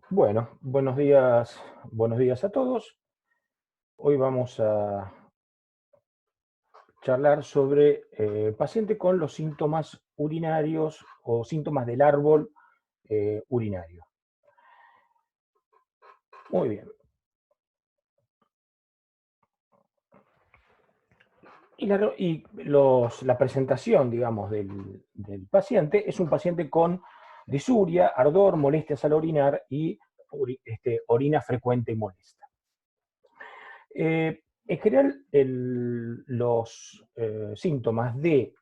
Bueno, buenos días a todos. Hoy vamos a charlar sobre paciente con los síntomas urinarios o síntomas del árbol urinario. Muy bien. La presentación, digamos, del paciente es un paciente con disuria, ardor, molestias al orinar y orina frecuente y molesta. En general, los síntomas del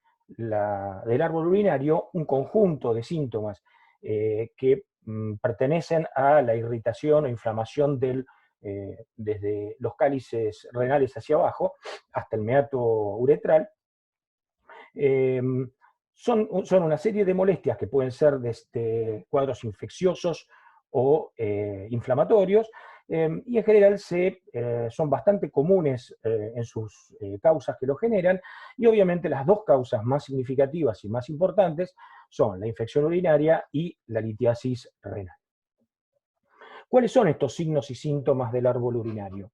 árbol urinario, un conjunto de síntomas que pertenecen a la irritación o inflamación desde los cálices renales hacia abajo hasta el meato uretral, eh, son una serie de molestias que pueden ser desde cuadros infecciosos o inflamatorios, y en general son bastante comunes en sus causas que lo generan, y obviamente las dos causas más significativas y más importantes son la infección urinaria y la litiasis renal. ¿Cuáles son estos signos y síntomas del árbol urinario?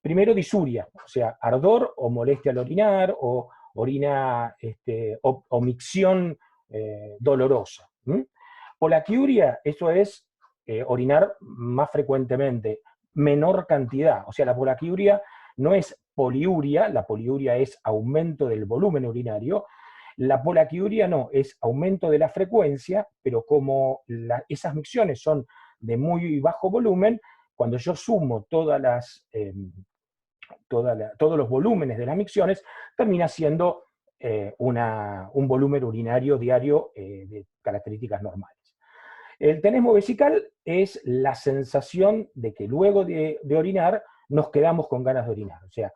Primero, disuria, o sea, ardor o molestia al orinar, o orina o micción dolorosa. Polaquiuria, eso es orinar más frecuentemente, menor cantidad. O sea, la polaquiuria no es poliuria, la poliuria es aumento del volumen urinario. La polaquiuria no, es aumento de la frecuencia, pero como esas micciones son de muy bajo volumen, cuando yo sumo todos los volúmenes de las micciones, termina siendo un volumen urinario diario de características normales. El tenesmo vesical es la sensación de que luego de orinar nos quedamos con ganas de orinar. O sea,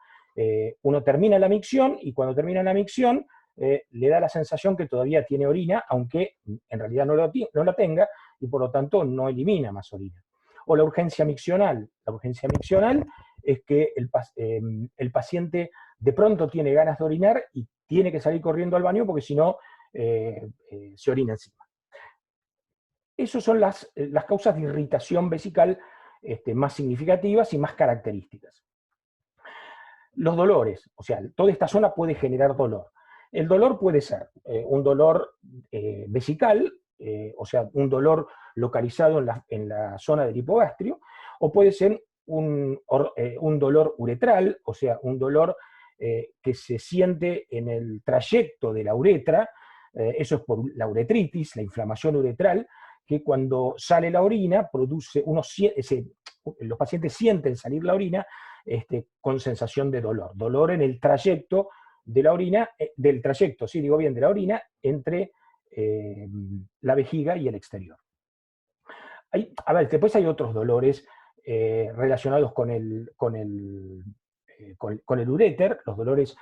uno termina la micción y cuando termina la micción le da la sensación que todavía tiene orina, aunque en realidad no la tenga y por lo tanto no elimina más orina. O la urgencia miccional. La urgencia miccional es que el paciente de pronto tiene ganas de orinar y tiene que salir corriendo al baño porque si no se orina encima. Esas son las causas de irritación vesical más significativas y más características. Los dolores, o sea, toda esta zona puede generar dolor. El dolor puede ser un dolor vesical, o sea, un dolor localizado en la zona del hipogastrio, o puede ser un dolor uretral, o sea, un dolor que se siente en el trayecto de la uretra. Eso es por la uretritis, la inflamación uretral, que cuando sale la orina, los pacientes sienten salir la orina con sensación de dolor. Dolor en el trayecto de la orina, del trayecto, sí, digo bien, de la orina entre la vejiga y el exterior. Después hay otros dolores relacionados con el uréter, los dolores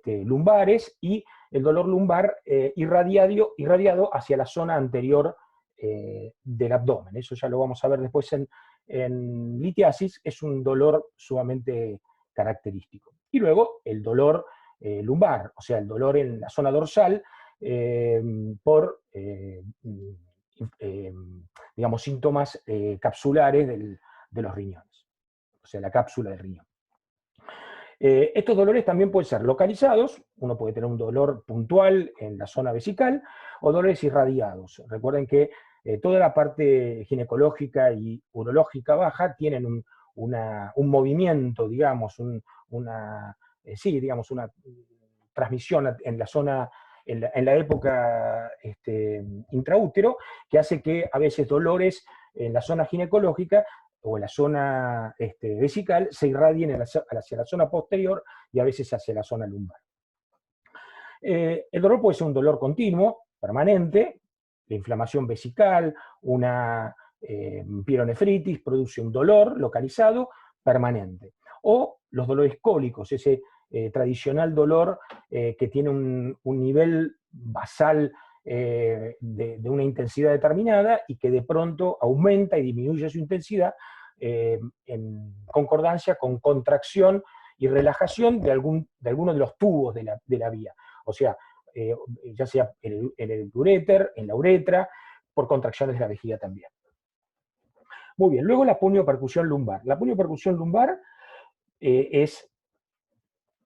lumbares y el dolor lumbar irradiado hacia la zona anterior del abdomen. Eso ya lo vamos a ver después en litiasis, es un dolor sumamente característico. Y luego el dolor lumbar, o sea, el dolor en la zona dorsal por digamos, síntomas capsulares de los riñones, o sea, la cápsula del riñón. Estos dolores también pueden ser localizados, uno puede tener un dolor puntual en la zona vesical, o dolores irradiados. Recuerden que toda la parte ginecológica y urológica baja tienen un movimiento, digamos, digamos, una transmisión en la zona, en la época intraútero, que hace que a veces dolores en la zona ginecológica o en la zona vesical se irradien hacia la zona posterior y a veces hacia la zona lumbar. El dolor puede ser un dolor continuo, permanente, la inflamación vesical, una pielonefritis produce un dolor localizado permanente. O los dolores cólicos, ese tradicional dolor que tiene un nivel basal de una intensidad determinada y que de pronto aumenta y disminuye su intensidad en concordancia con contracción y relajación de alguno de los tubos de la vía. O sea, ya sea en el uréter, en la uretra, por contracciones de la vejiga también. Muy bien, luego la puniopercusión lumbar. La puniopercusión lumbar es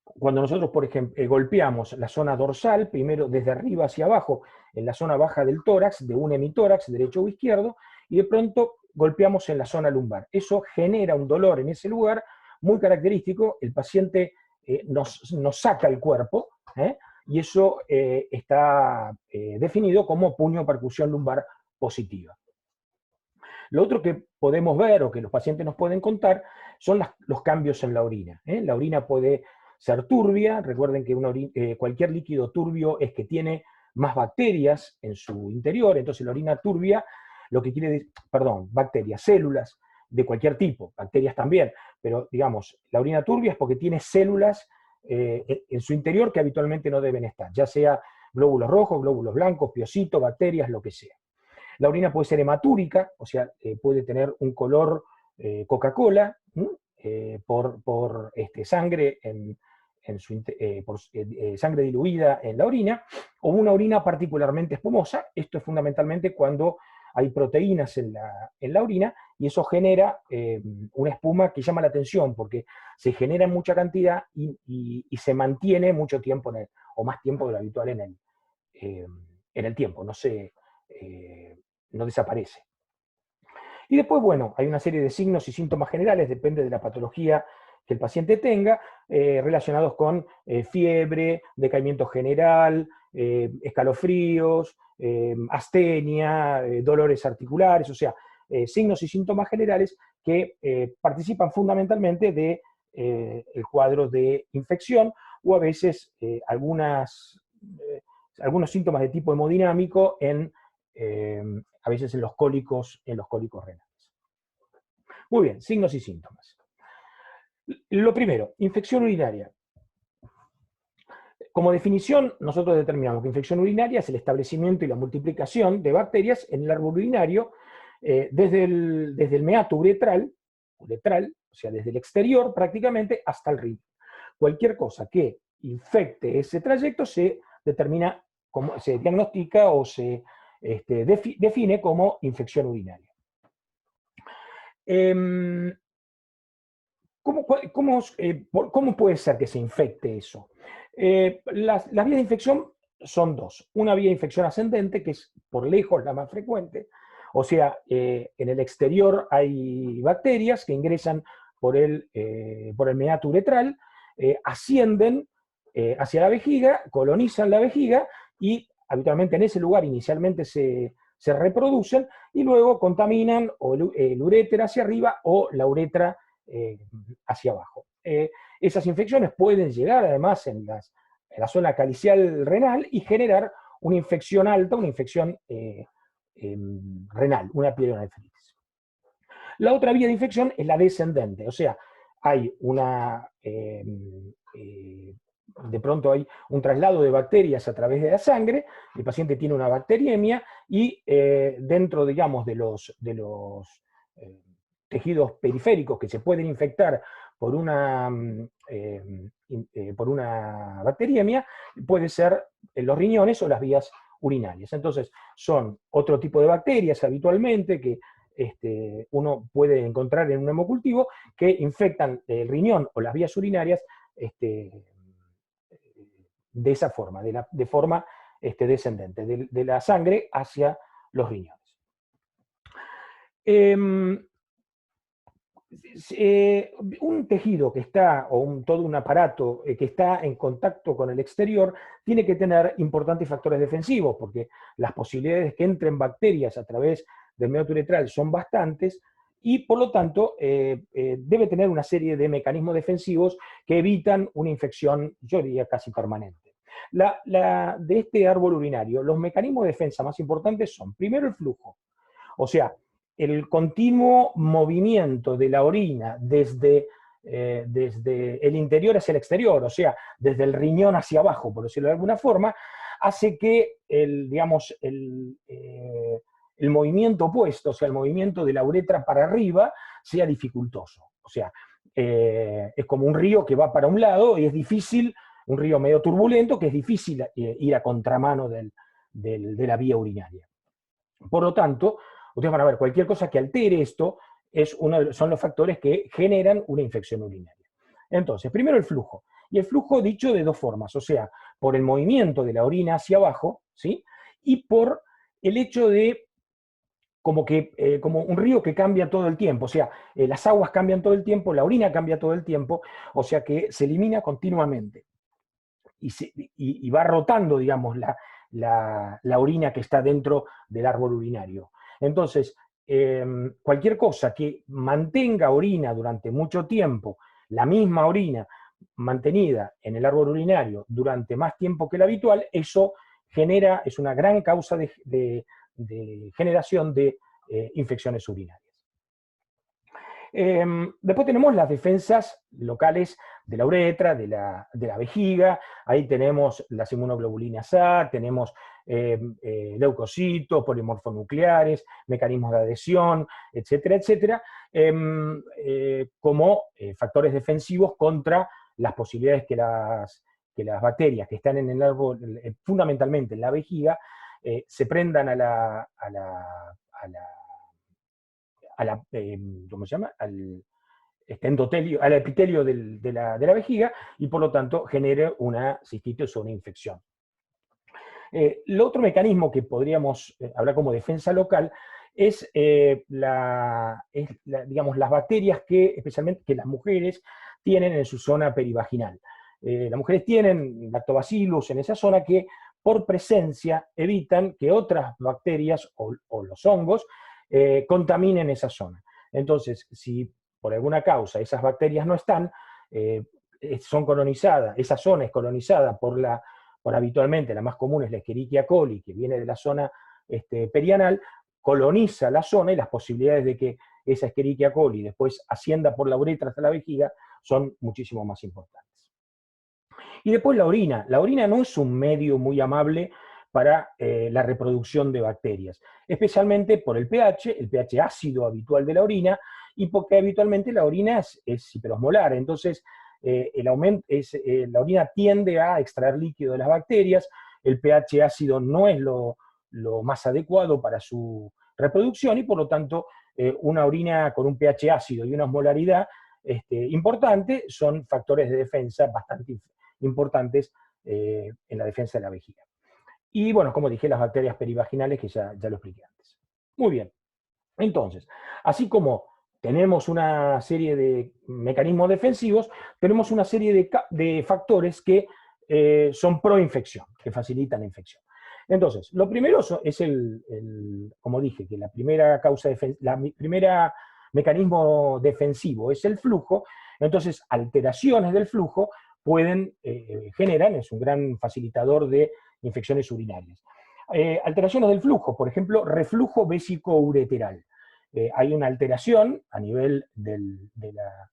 cuando nosotros, por ejemplo, golpeamos la zona dorsal, primero desde arriba hacia abajo, en la zona baja del tórax, de un hemitórax, derecho o izquierdo, y de pronto golpeamos en la zona lumbar. Eso genera un dolor en ese lugar muy característico. El paciente nos saca el cuerpo, y eso está definido como puniopercusión lumbar positiva. Lo otro que podemos ver o que los pacientes nos pueden contar son los cambios en la orina. La orina puede ser turbia. Recuerden que cualquier líquido turbio es que tiene más bacterias en su interior. Entonces la orina turbia, lo que quiere decir, perdón, bacterias, células de cualquier tipo, bacterias también, pero digamos, la orina turbia es porque tiene células en su interior que habitualmente no deben estar, ya sea glóbulos rojos, glóbulos blancos, piocitos, bacterias, lo que sea. La orina puede ser hematúrica, o sea, puede tener un color Coca-Cola por sangre, sangre diluida en la orina, o una orina particularmente espumosa. Esto es fundamentalmente cuando hay proteínas en la orina, y eso genera una espuma que llama la atención, porque se genera en mucha cantidad y se mantiene mucho tiempo, o más tiempo de lo habitual en el tiempo, no desaparece. Y después, bueno, hay una serie de signos y síntomas generales, depende de la patología que el paciente tenga, relacionados con fiebre, decaimiento general, escalofríos, astenia, dolores articulares, o sea, signos y síntomas generales que participan fundamentalmente del cuadro de infección, o a veces algunos síntomas de tipo hemodinámico a veces en los cólicos renales. Muy bien, signos y síntomas. Lo primero, infección urinaria. Como definición, nosotros determinamos que infección urinaria es el establecimiento y la multiplicación de bacterias en el árbol urinario desde el meato uretral, o sea, desde el exterior prácticamente hasta el riñón. Cualquier cosa que infecte ese trayecto se diagnostica o se define como infección urinaria. ¿Cómo puede ser que se infecte eso? Las vías de infección son dos. Una vía de infección ascendente, que es por lejos la más frecuente, o sea, en el exterior hay bacterias que ingresan por el meato uretral, ascienden hacia la vejiga, colonizan la vejiga y habitualmente en ese lugar inicialmente se reproducen y luego contaminan o el uréter hacia arriba o la uretra hacia abajo. Esas infecciones pueden llegar además en la zona calicial renal y generar una infección alta, una infección renal, una pielonefritis. La otra vía de infección es la descendente, o sea, hay de pronto hay un traslado de bacterias a través de la sangre, el paciente tiene una bacteriemia y dentro, digamos, de los tejidos periféricos que se pueden infectar por una bacteriemia, puede ser los riñones o las vías urinarias. Entonces, son otro tipo de bacterias habitualmente que uno puede encontrar en un hemocultivo que infectan el riñón o las vías urinarias de esa forma, de forma descendente, de la sangre hacia los riñones. Un tejido que está, o todo un aparato que está en contacto con el exterior, tiene que tener importantes factores defensivos, porque las posibilidades de que entren bacterias a través del meato uretral son bastantes, y por lo tanto debe tener una serie de mecanismos defensivos que evitan una infección, yo diría, casi permanente. De este árbol urinario, los mecanismos de defensa más importantes son, primero, el flujo, o sea, el continuo movimiento de la orina desde el interior hacia el exterior, o sea, desde el riñón hacia abajo, por decirlo de alguna forma, hace que el movimiento opuesto, o sea, el movimiento de la uretra para arriba, sea dificultoso. O sea, es como un río que va para un lado y es difícil, un río medio turbulento, que es difícil ir a contramano de la vía urinaria. Por lo tanto, ustedes van a ver, cualquier cosa que altere esto son los factores que generan una infección urinaria. Entonces, primero el flujo. Y el flujo dicho de dos formas, o sea, por el movimiento de la orina hacia abajo, ¿sí? Y por el hecho de como un río que cambia todo el tiempo, o sea, las aguas cambian todo el tiempo, la orina cambia todo el tiempo, o sea que se elimina continuamente y va rotando, digamos, la orina que está dentro del árbol urinario. Entonces, cualquier cosa que mantenga orina durante mucho tiempo, la misma orina mantenida en el árbol urinario durante más tiempo que el habitual, eso es una gran causa de generación de infecciones urinarias. Después tenemos las defensas locales de la uretra, de la vejiga, ahí tenemos las inmunoglobulinas A, tenemos leucocitos, polimorfonucleares, mecanismos de adhesión, etcétera, etcétera, como factores defensivos contra las posibilidades que las bacterias que están en el árbol, fundamentalmente en la vejiga, se prendan ¿cómo se llama? Al endotelio, al epitelio de la vejiga y por lo tanto genere una cistitis o una infección. El otro mecanismo que podríamos hablar como defensa local es, digamos, las bacterias especialmente que las mujeres tienen en su zona perivaginal. Las mujeres tienen lactobacillus en esa zona que por presencia evitan que otras bacterias o los hongos contaminen esa zona. Entonces, si por alguna causa esas bacterias no están, son colonizadas, esa zona es colonizada por habitualmente la más común es la Escherichia coli, que viene de la zona perianal, coloniza la zona y las posibilidades de que esa Escherichia coli después ascienda por la uretra hasta la vejiga son muchísimo más importantes. Y después la orina. La orina no es un medio muy amable para la reproducción de bacterias, especialmente por el pH ácido habitual de la orina, y porque habitualmente la orina es hiperosmolar, entonces la orina tiende a extraer líquido de las bacterias, el pH ácido no es lo más adecuado para su reproducción y por lo tanto una orina con un pH ácido y una osmolaridad importante son factores de defensa bastante importantes en la defensa de la vejiga. Y bueno, como dije, las bacterias perivaginales que ya lo expliqué antes. Muy bien. Entonces, así como tenemos una serie de mecanismos defensivos, tenemos una serie de factores que son pro-infección, que facilitan la infección. Entonces, lo primero es como dije, que la primera mecanismo defensivo es el flujo, entonces alteraciones del flujo generan, es un gran facilitador de infecciones urinarias. Alteraciones del flujo, por ejemplo, reflujo vésico-ureteral. Hay una alteración a nivel de la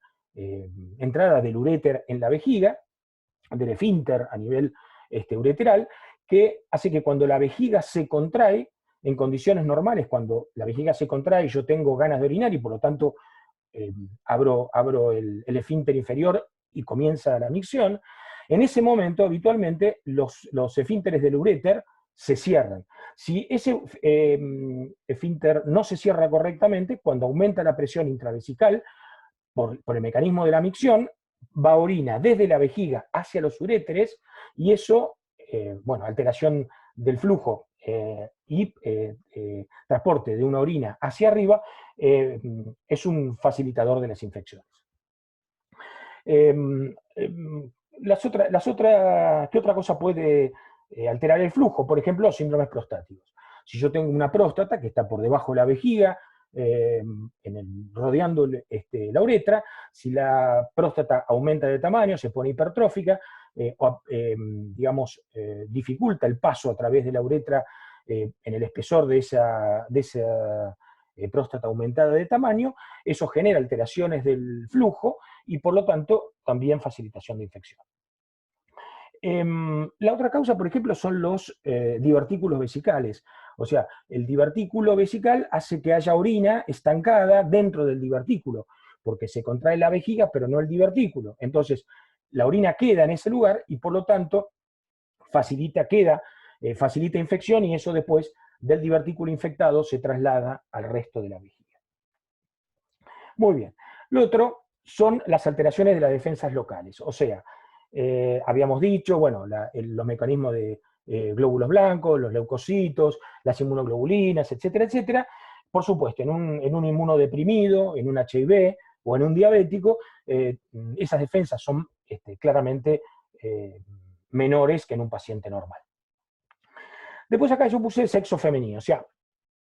entrada del uréter en la vejiga, del esfínter a nivel ureteral, que hace que cuando la vejiga se contrae, en condiciones normales, cuando la vejiga se contrae, yo tengo ganas de orinar y por lo tanto abro el esfínter inferior y comienza la micción, en ese momento habitualmente los esfínteres del uréter se cierran. Si ese esfínter no se cierra correctamente, cuando aumenta la presión intravesical, por el mecanismo de la micción, va orina desde la vejiga hacia los uréteres y eso, bueno, alteración del flujo y transporte de una orina hacia arriba, es un facilitador de las infecciones. ¿Qué otra cosa puede alterar el flujo? Por ejemplo, síndromes prostáticos. Si yo tengo una próstata que está por debajo de la vejiga, rodeando la uretra, si la próstata aumenta de tamaño, se pone hipertrófica, digamos, dificulta el paso a través de la uretra en el espesor de esa próstata aumentada de tamaño, eso genera alteraciones del flujo y por lo tanto también facilitación de infección. La otra causa, por ejemplo, son los divertículos vesicales. O sea, el divertículo vesical hace que haya orina estancada dentro del divertículo, porque se contrae la vejiga, pero no el divertículo. Entonces, la orina queda en ese lugar y por lo tanto facilita infección y eso después del divertículo infectado se traslada al resto de la vejiga. Muy bien. Lo otro son las alteraciones de las defensas locales. O sea, habíamos dicho, bueno, los mecanismos de glóbulos blancos, los leucocitos, las inmunoglobulinas, etcétera, etcétera. Por supuesto, en un inmunodeprimido, en un HIV o en un diabético, esas defensas son claramente menores que en un paciente normal. Después acá yo puse sexo femenino, o sea,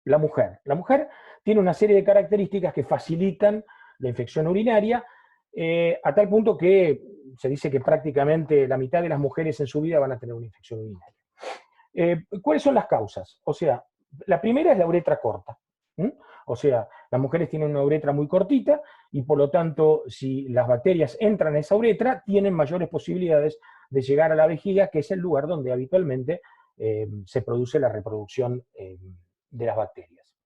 la mujer. La mujer tiene una serie de características que facilitan la infección urinaria, a tal punto que se dice que prácticamente la mitad de las mujeres en su vida van a tener una infección urinaria. ¿Cuáles son las causas? O sea, la primera es la uretra corta. O sea, las mujeres tienen una uretra muy cortita y por lo tanto, si las bacterias entran a esa uretra, tienen mayores posibilidades de llegar a la vejiga, que es el lugar donde habitualmente se produce la reproducción de las bacterias.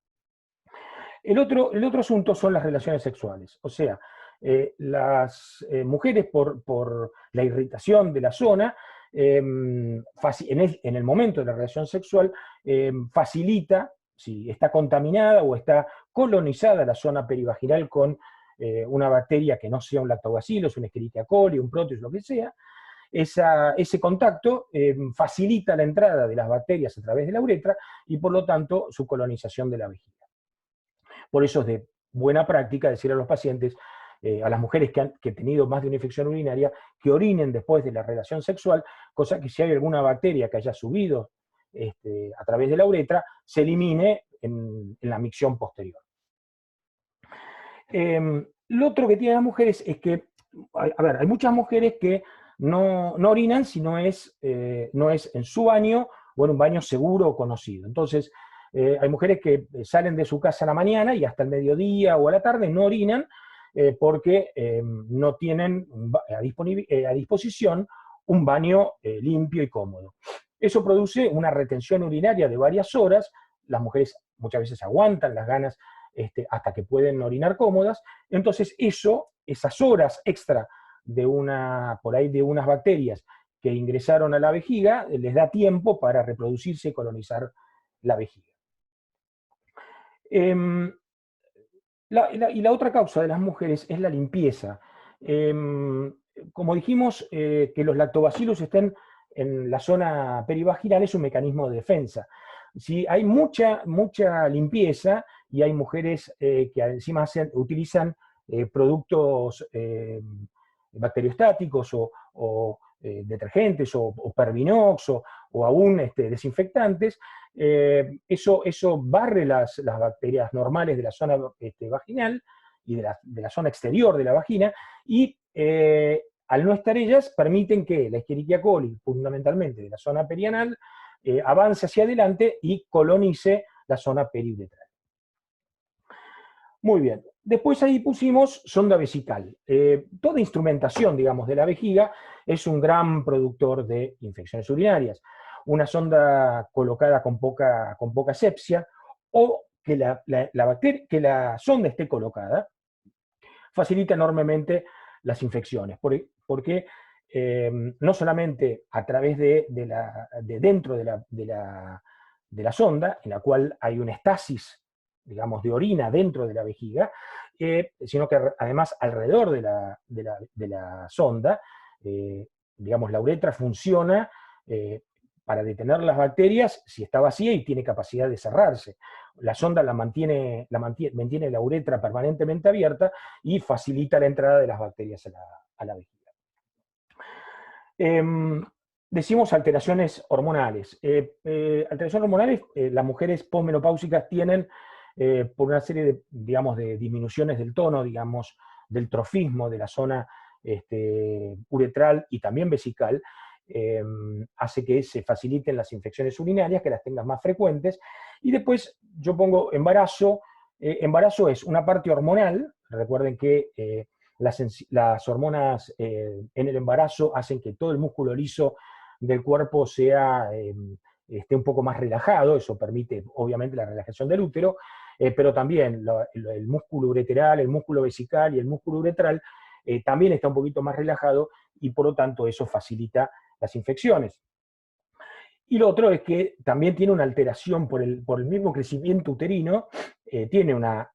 El otro asunto son las relaciones sexuales. O sea, las mujeres por la irritación de la zona, en el momento de la relación sexual, facilita, si está contaminada o está colonizada la zona perivaginal con una bacteria que no sea un lactobacillus, un Escherichia coli, un proteus, lo que sea, ese contacto facilita la entrada de las bacterias a través de la uretra y por lo tanto su colonización de la vejiga. Por eso es de buena práctica decir a los pacientes, a las mujeres que han tenido más de una infección urinaria, que orinen después de la relación sexual, cosa que si hay alguna bacteria que haya subido a través de la uretra, se elimine en la micción posterior. Lo otro que tienen las mujeres es que, a ver, hay muchas mujeres que no orinan si no es en su baño o en un baño seguro o conocido. Entonces, hay mujeres que salen de su casa a la mañana y hasta el mediodía o a la tarde no orinan porque no tienen a disposición un baño limpio y cómodo. Eso produce una retención urinaria de varias horas. Las mujeres muchas veces aguantan las ganas hasta que pueden orinar cómodas. Entonces esas horas extra por ahí de unas bacterias que ingresaron a la vejiga, les da tiempo para reproducirse y colonizar la vejiga. Y la otra causa de las mujeres es la limpieza. Como dijimos, que los lactobacillus estén en la zona perivaginal es un mecanismo de defensa. Si hay mucha limpieza y hay mujeres que encima utilizan productos bacteriostáticos o detergentes o Pervinox o aún desinfectantes, eso barre las bacterias normales de la zona vaginal y de la zona exterior de la vagina y al no estar ellas permiten que la Escherichia coli, fundamentalmente de la zona perianal, avance hacia adelante y colonice la zona periuretral. Muy bien. Después ahí pusimos sonda vesical. Toda instrumentación, digamos, de la vejiga es un gran productor de infecciones urinarias. Una sonda colocada con poca asepsia o que que la sonda esté colocada facilita enormemente las infecciones, porque no solamente a través de dentro de la sonda, en la cual hay una estasis, digamos, de orina dentro de la vejiga, sino que además alrededor de la sonda, digamos, la uretra funciona para detener las bacterias si está vacía y tiene capacidad de cerrarse. La sonda mantiene la uretra permanentemente abierta y facilita la entrada de las bacterias a la vejiga. Decimos alteraciones hormonales. Alteraciones hormonales, las mujeres posmenopáusicas tienen, por una serie de, digamos, de disminuciones del tono, digamos, del trofismo de la zona uretral y también vesical, hace que se faciliten las infecciones urinarias, que las tengas más frecuentes. Y después yo pongo embarazo. Embarazo es una parte hormonal. Recuerden que las hormonas en el embarazo hacen que todo el músculo liso del cuerpo esté un poco más relajado. Eso permite obviamente la relajación del útero, pero también el músculo ureteral, el músculo vesical y el músculo uretral también está un poquito más relajado y por lo tanto eso facilita las infecciones. Y lo otro es que también tiene una alteración por el mismo crecimiento uterino, tiene una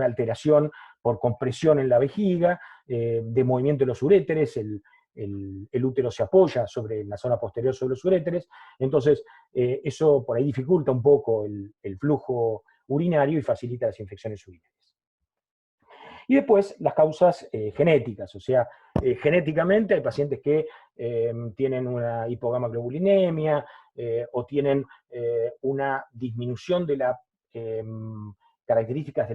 alteración por compresión en la vejiga, de movimiento de los uréteres, el útero se apoya sobre la zona posterior sobre los uréteres, entonces eso por ahí dificulta un poco el flujo urinario y facilita las infecciones urinarias. Y después las causas genéticas, o sea, genéticamente hay pacientes que tienen una hipogamaglobulinemia o tienen una disminución de las características de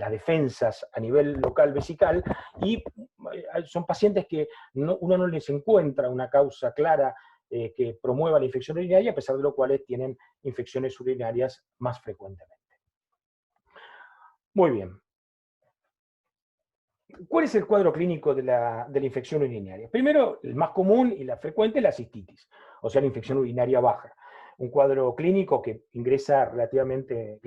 las defensas a nivel local vesical, y son pacientes que uno no les encuentra una causa clara que promueva la infección urinaria, a pesar de lo cual tienen infecciones urinarias más frecuentemente. Muy bien. ¿Cuál es el cuadro clínico de la infección urinaria? Primero, el más común y la frecuente es la cistitis, o sea, la infección urinaria baja. Un cuadro clínico que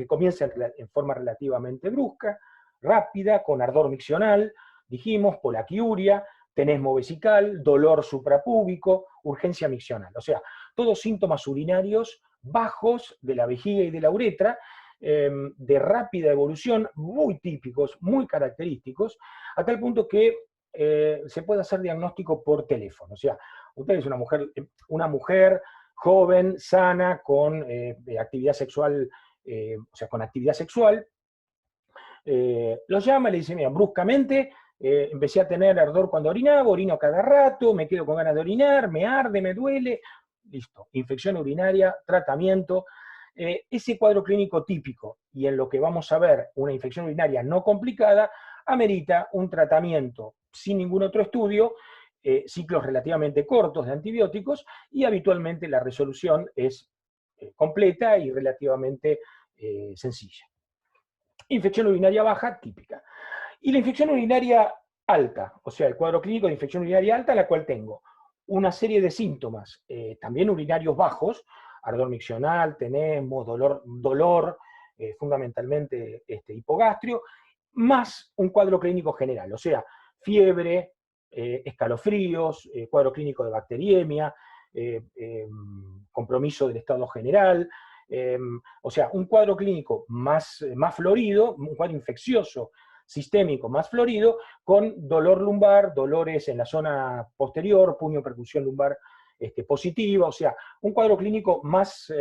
comienza en forma relativamente brusca, rápida, con ardor miccional, dijimos, polaquiuria, tenesmo vesical, dolor suprapúbico, urgencia miccional. O sea, todos síntomas urinarios bajos de la vejiga y de la uretra, de rápida evolución, muy típicos, muy característicos, a tal punto que se puede hacer diagnóstico por teléfono. O sea, usted es una mujer joven, sana, con actividad sexual, con actividad sexual, los llama y le dice, mira, bruscamente empecé a tener ardor cuando orinaba, orino cada rato, me quedo con ganas de orinar, me arde, me duele, listo, infección urinaria, tratamiento. Ese cuadro clínico típico, y en lo que vamos a ver una infección urinaria no complicada, amerita un tratamiento sin ningún otro estudio, ciclos relativamente cortos de antibióticos, y habitualmente la resolución es completa y relativamente sencilla. Infección urinaria baja, típica. Y la infección urinaria alta, o sea, el cuadro clínico de infección urinaria alta, en la cual tengo una serie de síntomas, también urinarios bajos, ardor miccional, tenesmo, dolor fundamentalmente hipogastrio, más un cuadro clínico general, o sea, fiebre, escalofríos, cuadro clínico de bacteriemia, compromiso del estado general, o sea, un cuadro clínico más florido, un cuadro infeccioso sistémico más florido, con dolor lumbar, dolores en la zona posterior, puño percusión lumbar positiva, o sea, un cuadro clínico más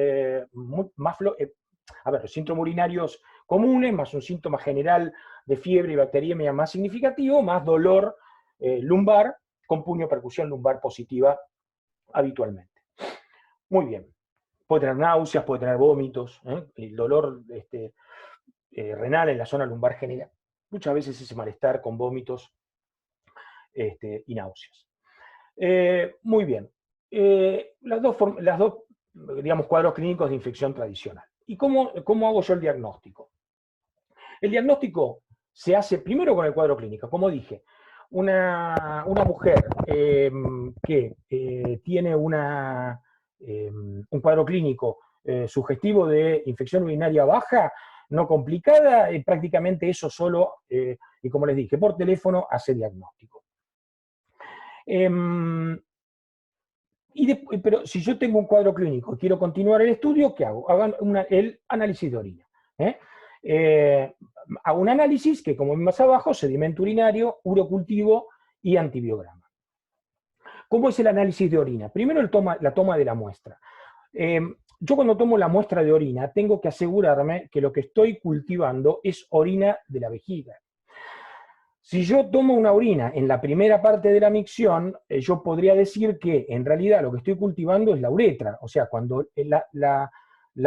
los síntomas urinarios comunes, más un síntoma general de fiebre y bacteriemia más significativo, más dolor lumbar, con puño percusión lumbar positiva habitualmente. Muy bien. Puede tener náuseas, puede tener vómitos, el dolor renal en la zona lumbar genera muchas veces ese malestar con vómitos y náuseas. Muy bien. Las dos, digamos, cuadros clínicos de infección tradicional. ¿Y cómo hago yo el diagnóstico? El diagnóstico se hace primero con el cuadro clínico. Como dije, una mujer que tiene un cuadro clínico sugestivo de infección urinaria baja, no complicada, prácticamente eso solo, y como les dije, por teléfono hace diagnóstico. Pero si yo tengo un cuadro clínico y quiero continuar el estudio, ¿qué hago? Hagan el análisis de orina. Hago un análisis que, como ven más abajo, sedimento urinario, urocultivo y antibiograma. ¿Cómo es el análisis de orina? Primero la toma de la muestra. Yo cuando tomo la muestra de orina tengo que asegurarme que lo que estoy cultivando es orina de la vejiga. Si yo tomo una orina en la primera parte de la micción, yo podría decir que en realidad lo que estoy cultivando es la uretra. O sea, cuando la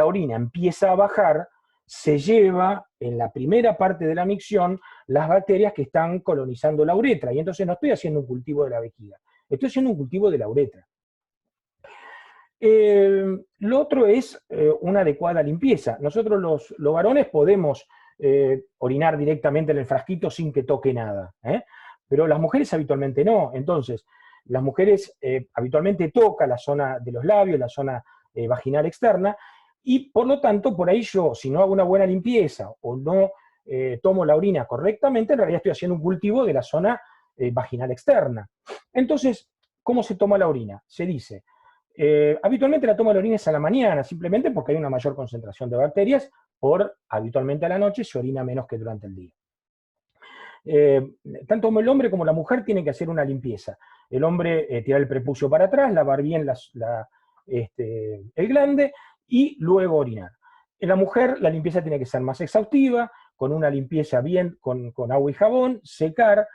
orina empieza a bajar, se lleva en la primera parte de la micción las bacterias que están colonizando la uretra. Y entonces no estoy haciendo un cultivo de la vejiga, estoy haciendo un cultivo de la uretra. Lo otro es una adecuada limpieza. Nosotros los varones podemos orinar directamente en el frasquito sin que toque nada, pero las mujeres habitualmente no. Entonces, las mujeres habitualmente tocan la zona de los labios, la zona vaginal externa, y por lo tanto, por ahí yo, si no hago una buena limpieza o no tomo la orina correctamente, en realidad estoy haciendo un cultivo de la zona vaginal externa. Entonces, ¿cómo se toma la orina? Se dice, habitualmente la toma de la orina es a la mañana, simplemente porque hay una mayor concentración de bacterias, habitualmente a la noche se orina menos que durante el día. tanto el hombre como la mujer tienen que hacer una limpieza. El hombre tirar el prepucio para atrás, lavar bien el glande y luego orinar. En la mujer la limpieza tiene que ser más exhaustiva, con una limpieza bien, con agua y jabón, secar.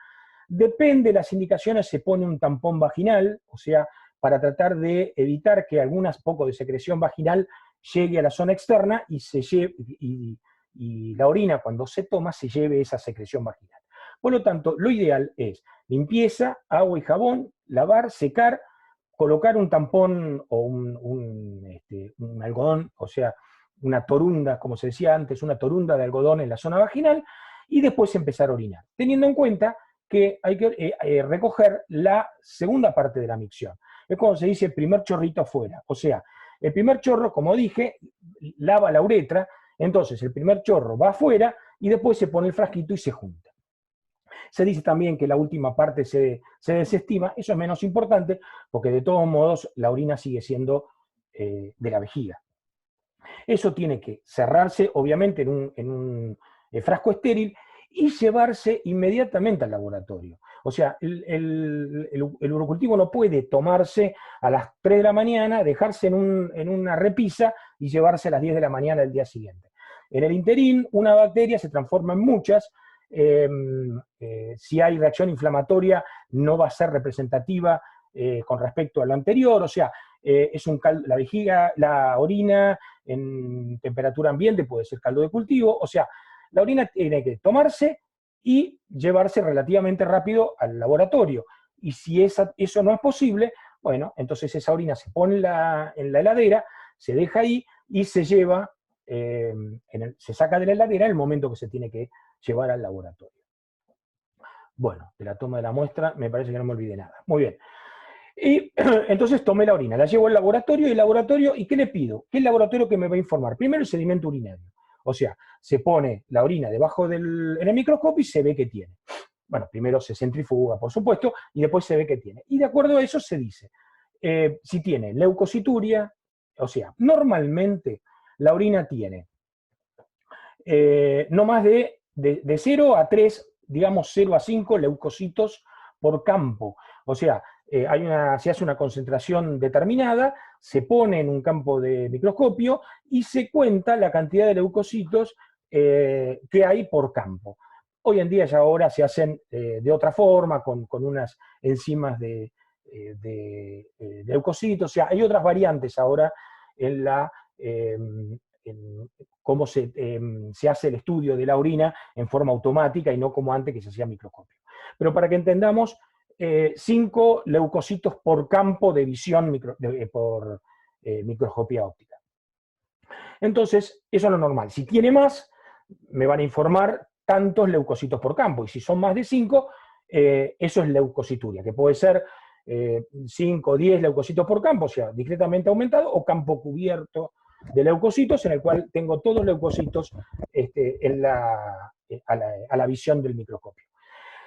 Depende de las indicaciones, se pone un tampón vaginal, o sea, para tratar de evitar que algunas poco de secreción vaginal llegue a la zona externa y la orina, cuando se toma, se lleve esa secreción vaginal. Por lo tanto, lo ideal es limpieza, agua y jabón, lavar, secar, colocar un tampón o un algodón, o sea, una torunda, como se decía antes, una torunda de algodón en la zona vaginal, y después empezar a orinar, teniendo en cuenta que hay que recoger la segunda parte de la micción. Es cuando se dice el primer chorrito afuera, o sea, el primer chorro, como dije, lava la uretra, entonces el primer chorro va afuera y después se pone el frasquito y se junta. Se dice también que la última parte se desestima, eso es menos importante, porque de todos modos la orina sigue siendo de la vejiga. Eso tiene que cerrarse, obviamente, en un frasco estéril y llevarse inmediatamente al laboratorio. O sea, el urocultivo no puede tomarse a las 3 de la mañana, dejarse en una repisa y llevarse a las 10 de la mañana del día siguiente. En el interín, una bacteria se transforma en muchas. Si hay reacción inflamatoria, no va a ser representativa con respecto a lo anterior. O sea, es la vejiga, la orina en temperatura ambiente puede ser caldo de cultivo. O sea, la orina tiene que tomarse y llevarse relativamente rápido al laboratorio. Y si eso no es posible, bueno, entonces esa orina se pone en la heladera, se deja ahí y se lleva, se saca de la heladera en el momento que se tiene que llevar al laboratorio. Bueno, de la toma de la muestra me parece que no me olvidé nada. Muy bien. Y entonces tomé la orina, la llevo al laboratorio, ¿y qué le pido? ¿Qué es el laboratorio que me va a informar? Primero el sedimento urinario. O sea, se pone la orina debajo en el microscopio y se ve qué tiene. Bueno, primero se centrifuga, por supuesto, y después se ve qué tiene. Y de acuerdo a eso se dice si tiene leucocituria, o sea, normalmente la orina tiene no más de 0 a 3, digamos 0 a 5 leucocitos por campo. O sea, se hace una concentración determinada, se pone en un campo de microscopio y se cuenta la cantidad de leucocitos que hay por campo. Hoy en día ya ahora se hacen de otra forma, con unas enzimas de leucocitos, o sea, hay otras variantes ahora en cómo se hace el estudio de la orina en forma automática y no como antes que se hacía microscopio. Pero para que entendamos, 5 leucocitos por campo de visión por microscopía óptica. Entonces, eso es lo normal. Si tiene más, me van a informar tantos leucocitos por campo, y si son más de 5, eso es leucocituria, que puede ser 5 o 10 leucocitos por campo, o sea, discretamente aumentado, o campo cubierto de leucocitos, en el cual tengo todos los leucocitos a la visión del microscopio.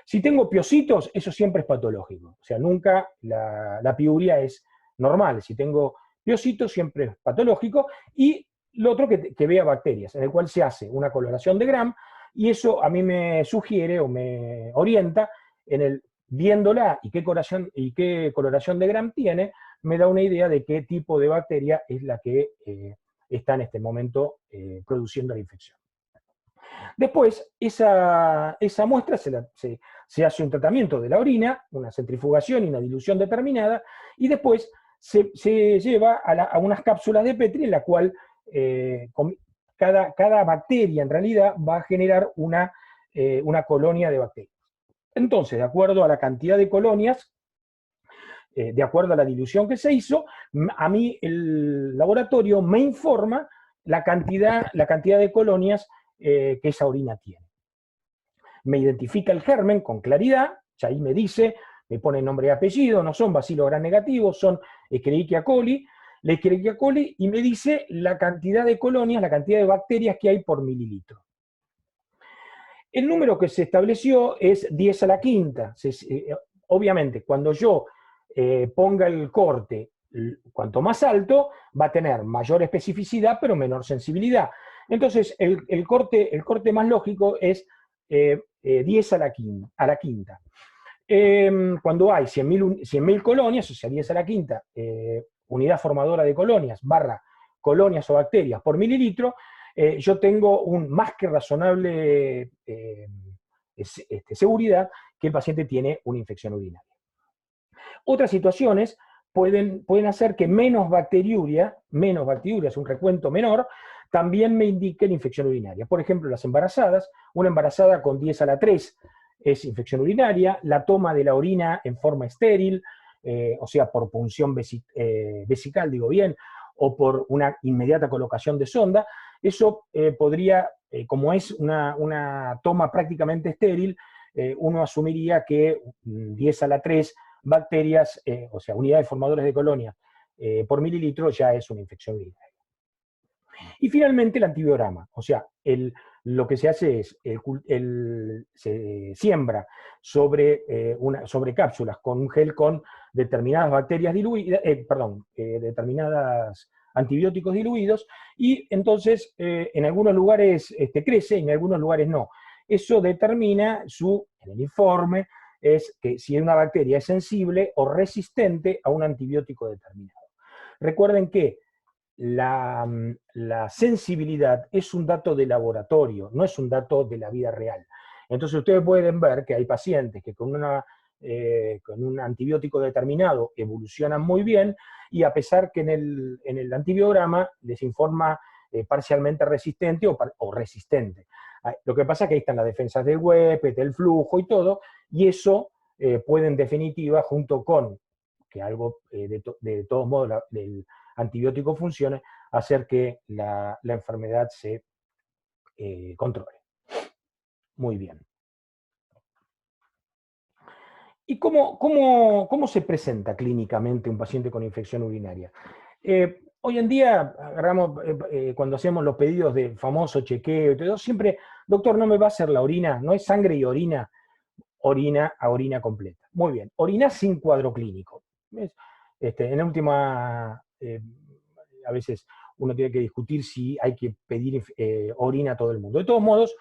Si tengo piocitos, eso siempre es patológico, o sea, nunca la piuria es normal. Si tengo piocitos, siempre es patológico, y lo otro que vea bacterias, en el cual se hace una coloración de Gram, y eso a mí me sugiere o me orienta viéndola y qué coloración de Gram tiene, me da una idea de qué tipo de bacteria es la que está en este momento produciendo la infección. Después, esa muestra se hace un tratamiento de la orina, una centrifugación y una dilución determinada, y después se lleva a unas cápsulas de Petri en la cual cada bacteria en realidad va a generar una colonia de bacterias. Entonces, de acuerdo a la cantidad de colonias, de acuerdo a la dilución que se hizo, a mí el laboratorio me informa la cantidad de colonias que esa orina tiene. Me identifica el germen con claridad, ya ahí me dice, me pone nombre y apellido, no son bacilo gram negativos, son Escherichia coli, la Escherichia coli, y me dice la cantidad de colonias, la cantidad de bacterias que hay por mililitro. El número que se estableció es 10 a la quinta. Obviamente, cuando yo ponga el corte cuanto más alto, va a tener mayor especificidad, pero menor sensibilidad. Entonces, el corte más lógico es 10 a la quinta. Cuando hay 100.000 colonias, o sea, 10 a la quinta, unidad formadora de colonias, barra colonias o bacterias por mililitro, yo tengo un más que razonable seguridad que el paciente tiene una infección urinaria. Otras situaciones pueden hacer que menos bacteriuria, es un recuento menor, también me indiquen infección urinaria. Por ejemplo, las embarazadas, una embarazada con 10 a la 3 es infección urinaria, la toma de la orina en forma estéril, o sea, por punción vesical, digo bien, o por una inmediata colocación de sonda, eso podría, como es una toma prácticamente estéril, uno asumiría que 10 a la 3 bacterias, o sea, unidades formadoras de colonia por mililitro ya es una infección urinaria. Y finalmente el antibiograma, o sea, lo que se hace es, se siembra sobre cápsulas con un gel con determinadas bacterias diluidas, determinadas antibióticos diluidos, y entonces en algunos lugares crece y en algunos lugares no. Eso determina en el informe, es que si una bacteria es sensible o resistente a un antibiótico determinado. Recuerden que la sensibilidad es un dato de laboratorio, no es un dato de la vida real. Entonces ustedes pueden ver que hay pacientes que con un antibiótico determinado evolucionan muy bien, y a pesar que en el antibiograma les informa parcialmente resistente o resistente. Lo que pasa es que ahí están las defensas del huésped, el flujo y todo, y eso puede en definitiva, junto con que algo de todos modos el antibiótico funcione, hacer que la enfermedad se controle. Muy bien. ¿Y cómo se presenta clínicamente un paciente con infección urinaria? Hoy en día, cuando hacemos los pedidos de famoso chequeo y todo, siempre, doctor, ¿no me va a hacer la orina? ¿No es sangre y orina? Orina a orina completa. Muy bien. Orina sin cuadro clínico. En última, a veces uno tiene que discutir si hay que pedir orina a todo el mundo. De todos modos,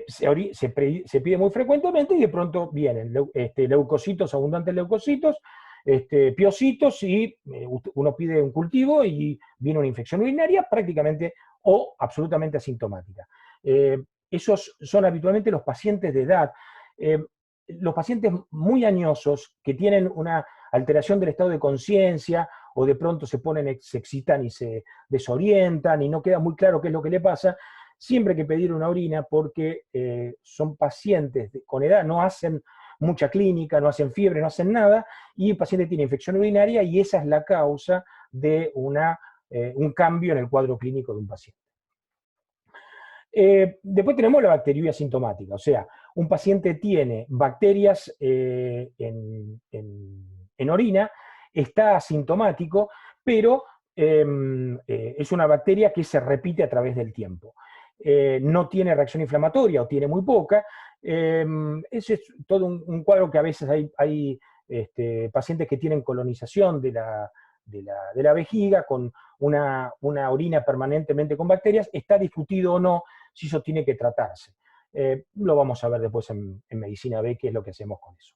se pide muy frecuentemente y de pronto vienen leucocitos, abundantes leucocitos, piocitos, y uno pide un cultivo y viene una infección urinaria prácticamente o absolutamente asintomática. Esos son habitualmente los pacientes de edad. Los pacientes muy añosos que tienen una alteración del estado de conciencia o de pronto se excitan y se desorientan y no queda muy claro qué es lo que le pasa, siempre hay que pedir una orina porque son pacientes con edad, no hacen mucha clínica, no hacen fiebre, no hacen nada, y el paciente tiene infección urinaria y esa es la causa de un cambio en el cuadro clínico de un paciente. Después tenemos la bacteriuria asintomática, o sea, un paciente tiene bacterias en orina, está asintomático, pero es una bacteria que se repite a través del tiempo. No tiene reacción inflamatoria o tiene muy poca. Ese es todo un cuadro que a veces hay pacientes que tienen colonización de la vejiga con una orina permanentemente con bacterias. Está discutido o no si eso tiene que tratarse. Lo vamos a ver después en medicina B, qué es lo que hacemos con eso.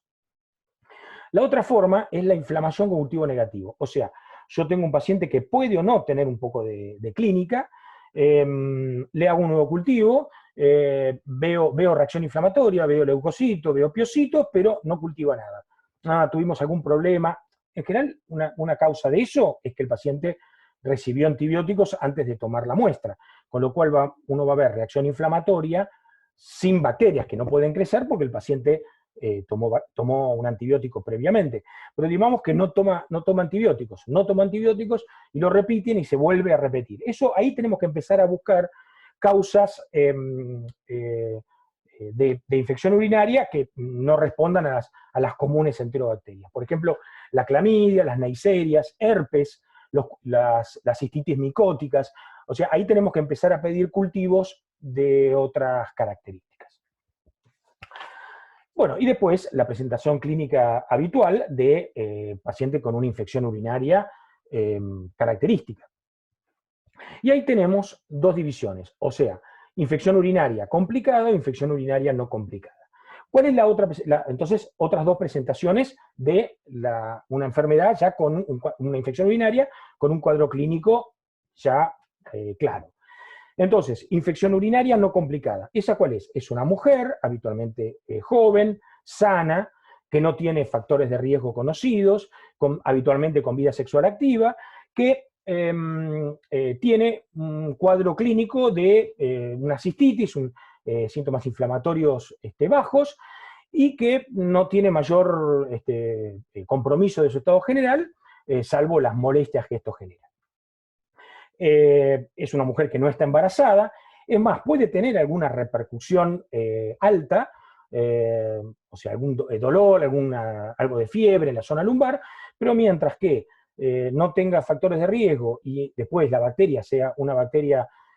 La otra forma es la inflamación con cultivo negativo. O sea, yo tengo un paciente que puede o no tener un poco de clínica, le hago un nuevo cultivo, veo reacción inflamatoria, veo leucocitos, veo piocitos, pero no cultiva nada. Tuvimos algún problema. En general, una causa de eso es que el paciente recibió antibióticos antes de tomar la muestra, con lo cual uno va a ver reacción inflamatoria sin bacterias que no pueden crecer porque el paciente tomó un antibiótico previamente. Pero digamos que no toma antibióticos y lo repiten y se vuelve a repetir. Ahí tenemos que empezar a buscar causas de infección urinaria que no respondan a las comunes enterobacterias. Por ejemplo, la clamidia, las neiserias, herpes, las cistitis micóticas. O sea, ahí tenemos que empezar a pedir cultivos de otras características. Bueno, y después la presentación clínica habitual de paciente con una infección urinaria característica. Y ahí tenemos dos divisiones, o sea, infección urinaria complicada o infección urinaria no complicada. ¿Cuál es la otra? Entonces, otras dos presentaciones de una enfermedad ya con una infección urinaria, con un cuadro clínico ya claro. Entonces, infección urinaria no complicada. ¿Esa cuál es? Es una mujer, habitualmente joven, sana, que no tiene factores de riesgo conocidos, habitualmente con vida sexual activa, que tiene un cuadro clínico de una cistitis, síntomas inflamatorios bajos, y que no tiene mayor compromiso de su estado general, salvo las molestias que esto genera. Es una mujer que no está embarazada, es más, puede tener alguna repercusión alta, o sea, algún dolor, algo de fiebre en la zona lumbar, pero mientras que no tenga factores de riesgo y después la bacteria sea una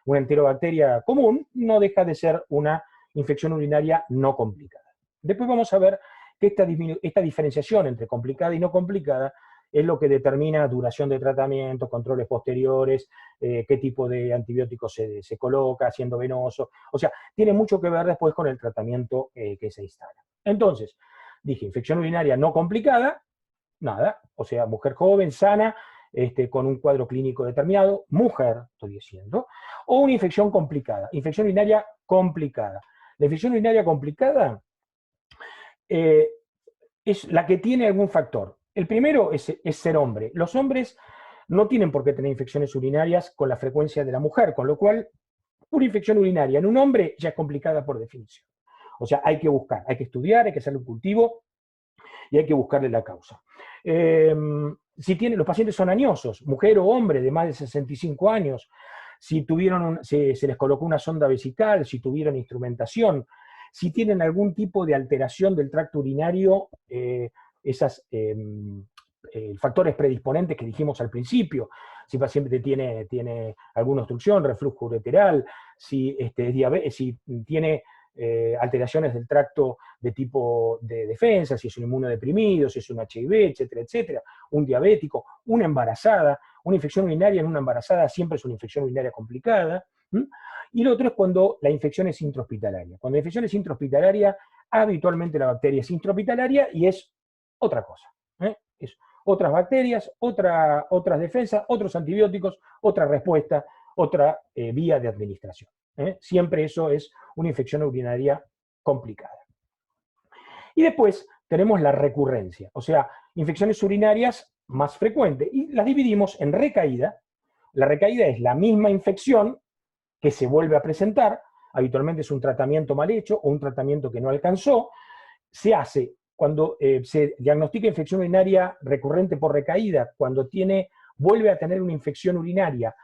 enterobacteria común, no deja de ser una infección urinaria no complicada. Después vamos a ver que esta diferenciación entre complicada y no complicada es lo que determina duración de tratamiento, controles posteriores, qué tipo de antibióticos se coloca, siendo venoso. O sea, tiene mucho que ver después con el tratamiento que se instala. Entonces, dije, infección urinaria no complicada, nada, o sea, mujer joven, sana, con un cuadro clínico determinado, mujer, estoy diciendo, o una infección complicada, infección urinaria complicada. La infección urinaria complicada es la que tiene algún factor. El primero es ser hombre. Los hombres no tienen por qué tener infecciones urinarias con la frecuencia de la mujer, con lo cual una infección urinaria en un hombre ya es complicada por definición. O sea, hay que buscar, hay que estudiar, hay que hacerle un cultivo y hay que buscarle la causa. Los pacientes son añosos, mujer o hombre de más de 65 años, si se les colocó una sonda vesical, si tuvieron instrumentación, si tienen algún tipo de alteración del tracto urinario, esos factores predisponentes que dijimos al principio, si el paciente tiene alguna obstrucción, reflujo ureteral, si tiene alteraciones del tracto de tipo de defensa, si es un inmunodeprimido, si es un HIV, etcétera, etcétera, un diabético, una embarazada, una infección urinaria en una embarazada siempre es una infección urinaria complicada. Y lo otro es cuando la infección es intrahospitalaria. Cuando la infección es intrahospitalaria, habitualmente la bacteria es intrahospitalaria y es otra cosa. Es otras bacterias, otras defensas, otros antibióticos, otra respuesta, otra vía de administración. Siempre eso es una infección urinaria complicada. Y después tenemos la recurrencia, o sea, infecciones urinarias más frecuentes, y las dividimos en recaída. La recaída es la misma infección que se vuelve a presentar, habitualmente es un tratamiento mal hecho o un tratamiento que no alcanzó, se hace cuando se diagnostica infección urinaria recurrente por recaída, cuando vuelve a tener una infección urinaria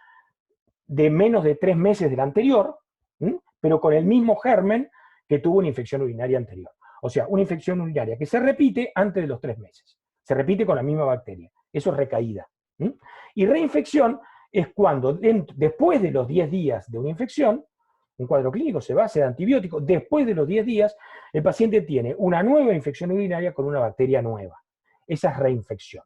de menos de 3 meses del anterior, pero con el mismo germen que tuvo una infección urinaria anterior. O sea, una infección urinaria que se repite antes de los 3 meses. Se repite con la misma bacteria. Eso es recaída. Y reinfección es cuando después de los 10 días de una infección, un cuadro clínico se basa de antibiótico, después de los 10 días el paciente tiene una nueva infección urinaria con una bacteria nueva. Esa es reinfección.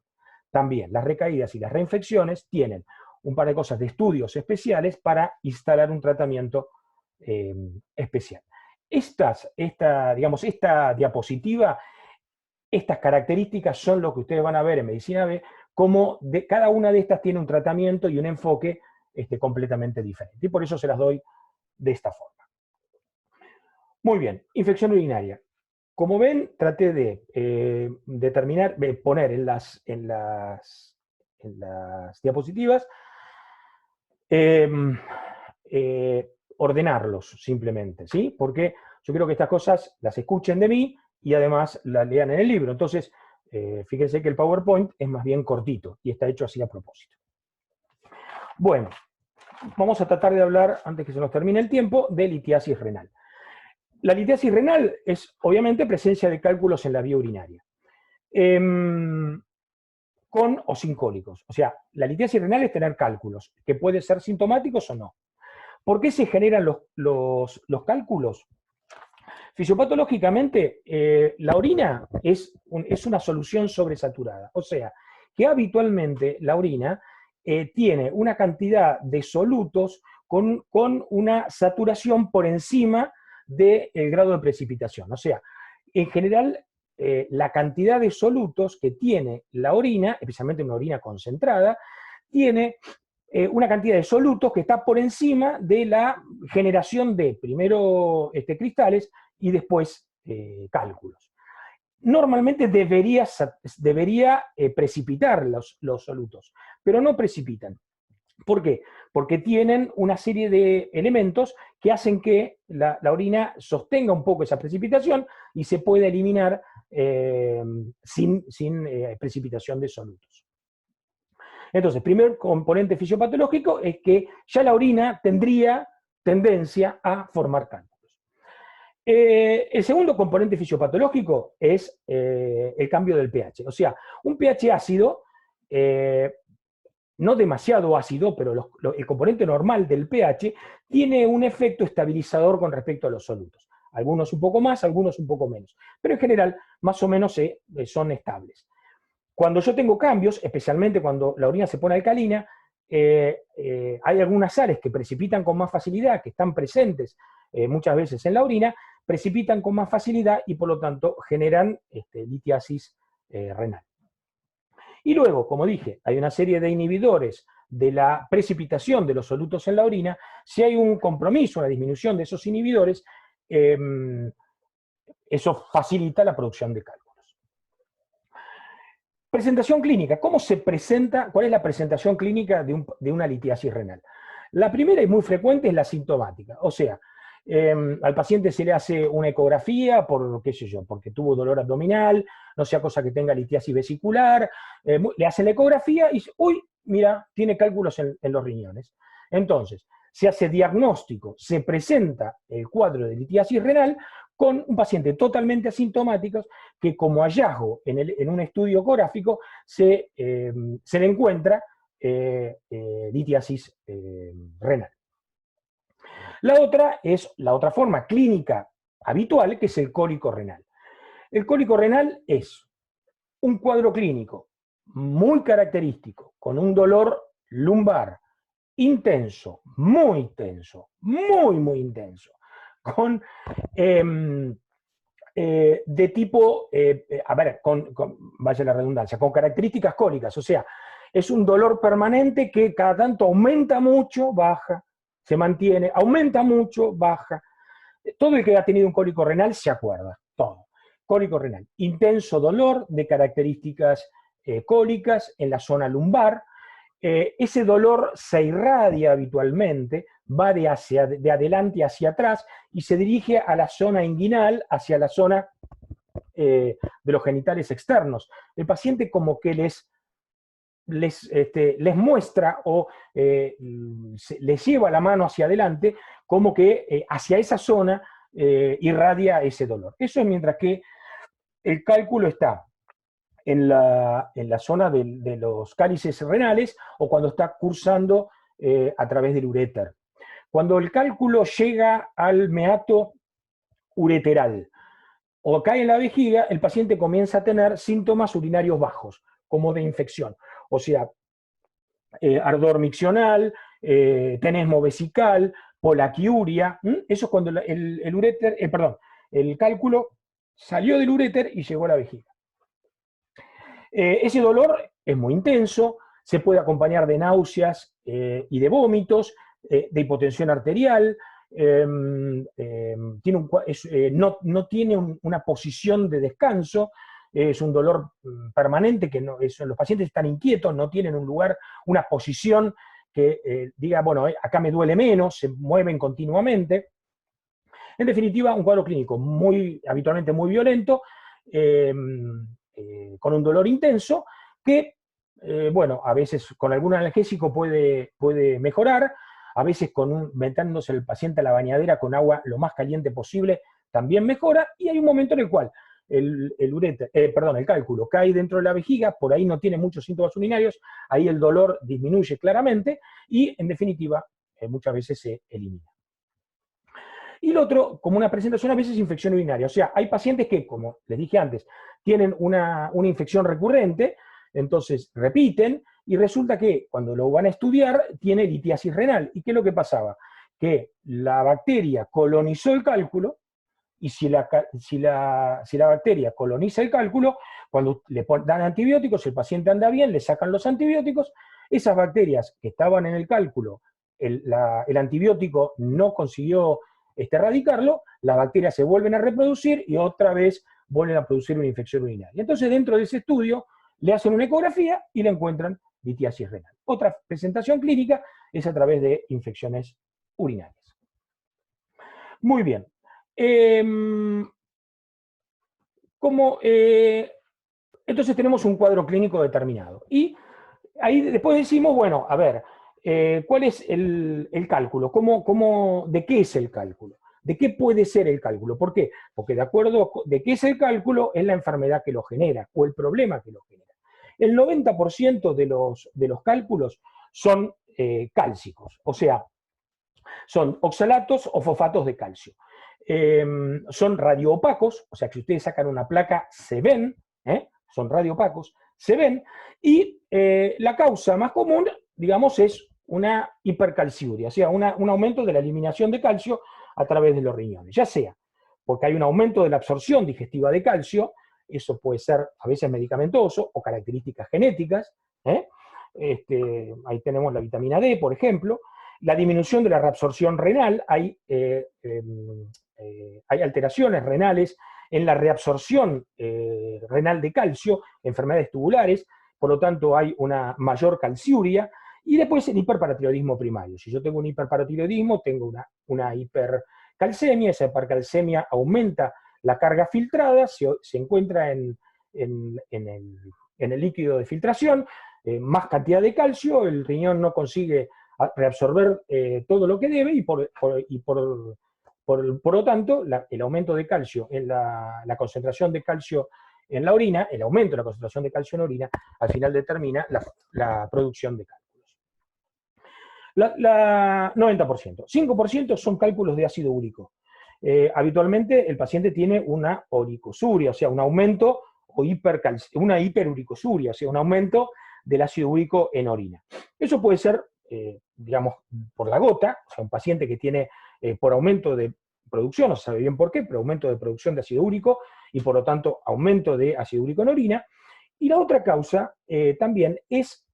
También las recaídas y las reinfecciones tienen un par de cosas de estudios especiales para instalar un tratamiento especial. Esta diapositiva, estas características son lo que ustedes van a ver en Medicina B, como cada una de estas tiene un tratamiento y un enfoque completamente diferente. Y por eso se las doy de esta forma. Muy bien, infección urinaria. Como ven, traté de poner en las diapositivas, ordenarlos simplemente, ¿sí? Porque yo quiero que estas cosas las escuchen de mí y además las lean en el libro. Entonces, fíjense que el PowerPoint es más bien cortito y está hecho así a propósito. Bueno, vamos a tratar de hablar, antes que se nos termine el tiempo, de litiasis renal. La litiasis renal es, obviamente, presencia de cálculos en la vía urinaria. Con o sin cólicos. O sea, la litiasis renal es tener cálculos, que pueden ser sintomáticos o no. ¿Por qué se generan los cálculos? Fisiopatológicamente, la orina es una solución sobresaturada. O sea, que habitualmente la orina tiene una cantidad de solutos con una saturación por encima del grado de precipitación. O sea, en general, la cantidad de solutos que tiene la orina, especialmente una orina concentrada, tiene una cantidad de solutos que está por encima de la generación de primero cristales y después cálculos. Normalmente debería precipitar los solutos, pero no precipitan. ¿Por qué? Porque tienen una serie de elementos que hacen que la orina sostenga un poco esa precipitación y se pueda eliminar sin precipitación de solutos. Entonces, primer componente fisiopatológico es que ya la orina tendría tendencia a formar cálculos. El segundo componente fisiopatológico es el cambio del pH. O sea, un pH ácido, no demasiado ácido, pero el componente normal del pH tiene un efecto estabilizador con respecto a los solutos. Algunos un poco más, algunos un poco menos. Pero en general, más o menos son estables. Cuando yo tengo cambios, especialmente cuando la orina se pone alcalina, hay algunas sales que precipitan con más facilidad, que están presentes muchas veces en la orina, precipitan con más facilidad y por lo tanto generan litiasis renal. Y luego, como dije, hay una serie de inhibidores de la precipitación de los solutos en la orina. Si hay un compromiso, una disminución de esos inhibidores, eso facilita la producción de cálculos. Presentación clínica. ¿Cómo se presenta? ¿Cuál es la presentación clínica de una litiasis renal? La primera y muy frecuente es la sintomática. O sea, al paciente se le hace una ecografía por, qué sé yo, porque tuvo dolor abdominal, no sea cosa que tenga litiasis vesicular, le hacen la ecografía y dice, uy, mira, tiene cálculos en los riñones. Entonces, se hace diagnóstico, se presenta el cuadro de litiasis renal con un paciente totalmente asintomático que como hallazgo en un estudio ecográfico se le encuentra litiasis renal. La otra es la otra forma clínica habitual, que es el cólico renal. El cólico renal es un cuadro clínico muy característico, con un dolor lumbar intenso, muy intenso, muy intenso, con de tipo, a ver, vaya la redundancia, con características cólicas, o sea, es un dolor permanente que cada tanto aumenta mucho, baja, se mantiene, aumenta mucho, baja. Todo el que ha tenido un cólico renal se acuerda, todo. Cólico renal, intenso dolor de características cólicas en la zona lumbar. Ese dolor se irradia habitualmente, va de adelante hacia atrás y se dirige a la zona inguinal, hacia la zona de los genitales externos. El paciente como que les muestra o les lleva la mano hacia adelante, como que hacia esa zona irradia ese dolor. Eso es mientras que el cálculo está en la zona de los cálices renales o cuando está cursando a través del uréter. Cuando el cálculo llega al meato ureteral o cae en la vejiga, el paciente comienza a tener síntomas urinarios bajos, como de infección. O sea, ardor miccional, tenesmo vesical, polaquiuria. Eso es cuando el cálculo salió del uréter y llegó a la vejiga. Ese dolor es muy intenso, se puede acompañar de náuseas y de vómitos, de hipotensión arterial, no tiene una posición de descanso, es un dolor permanente, que los pacientes están inquietos, no tienen un lugar, una posición que diga, bueno, acá me duele menos, se mueven continuamente. En definitiva, un cuadro clínico habitualmente muy violento, con un dolor intenso, que, bueno, a veces con algún analgésico puede mejorar, a veces meténdose el paciente a la bañadera con agua lo más caliente posible, también mejora, y hay un momento en el cual el cálculo cae dentro de la vejiga, por ahí no tiene muchos síntomas urinarios, ahí el dolor disminuye claramente, y en definitiva, muchas veces se elimina. Y lo otro, como una presentación, a veces infección urinaria. O sea, hay pacientes que, como les dije antes, tienen una infección recurrente, entonces repiten, y resulta que cuando lo van a estudiar tiene litiasis renal. ¿Y qué es lo que pasaba? Que la bacteria colonizó el cálculo, y si la bacteria coloniza el cálculo, cuando le dan antibióticos, el paciente anda bien, le sacan los antibióticos, esas bacterias que estaban en el cálculo, el antibiótico no consiguió erradicarlo, las bacterias se vuelven a reproducir y otra vez vuelven a producir una infección urinaria. Entonces, dentro de ese estudio, le hacen una ecografía y le encuentran litiasis renal. Otra presentación clínica es a través de infecciones urinarias. Muy bien. Entonces tenemos un cuadro clínico determinado. Y ahí después decimos, bueno, a ver, ¿cuál es el cálculo? ¿De qué es el cálculo? ¿De qué puede ser el cálculo? ¿Por qué? Porque de acuerdo de qué es el cálculo es la enfermedad que lo genera o el problema que lo genera. El 90% de los cálculos son cálcicos, o sea, son oxalatos o fosfatos de calcio. Son radioopacos, o sea que si ustedes sacan una placa se ven, son radioopacos, se ven, y la causa más común, digamos, es una hipercalciuria, o sea, un aumento de la eliminación de calcio a través de los riñones, ya sea porque hay un aumento de la absorción digestiva de calcio, eso puede ser a veces medicamentoso o características genéticas, ahí tenemos la vitamina D, por ejemplo, la disminución de la reabsorción renal, hay alteraciones renales en la reabsorción renal de calcio, enfermedades tubulares, por lo tanto hay una mayor calciuria, y después el hiperparatiroidismo primario. Si yo tengo un hiperparatiroidismo, tengo una hipercalcemia, esa hipercalcemia aumenta la carga filtrada, se encuentra en el líquido de filtración, más cantidad de calcio, el riñón no consigue reabsorber todo lo que debe y por lo tanto el aumento de calcio en la concentración de calcio en la orina, el aumento de la concentración de calcio en la orina, al final determina la producción de cálculos. 90%. 5% son cálculos de ácido úrico. Habitualmente el paciente tiene una oricosuria, o sea, un aumento o una hiperuricosuria, o sea, un aumento del ácido úrico en orina. Eso puede ser, digamos, por la gota, o sea, un paciente que tiene por aumento de producción, no se sabe bien por qué, pero aumento de producción de ácido úrico y por lo tanto aumento de ácido úrico en orina. Y la otra causa también es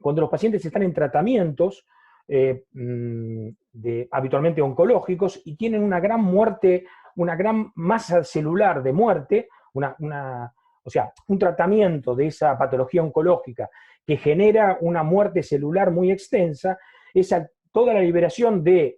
cuando los pacientes están en tratamientos habitualmente oncológicos y tienen una gran muerte, una gran masa celular de muerte, o sea, un tratamiento de esa patología oncológica que genera una muerte celular muy extensa, toda la liberación de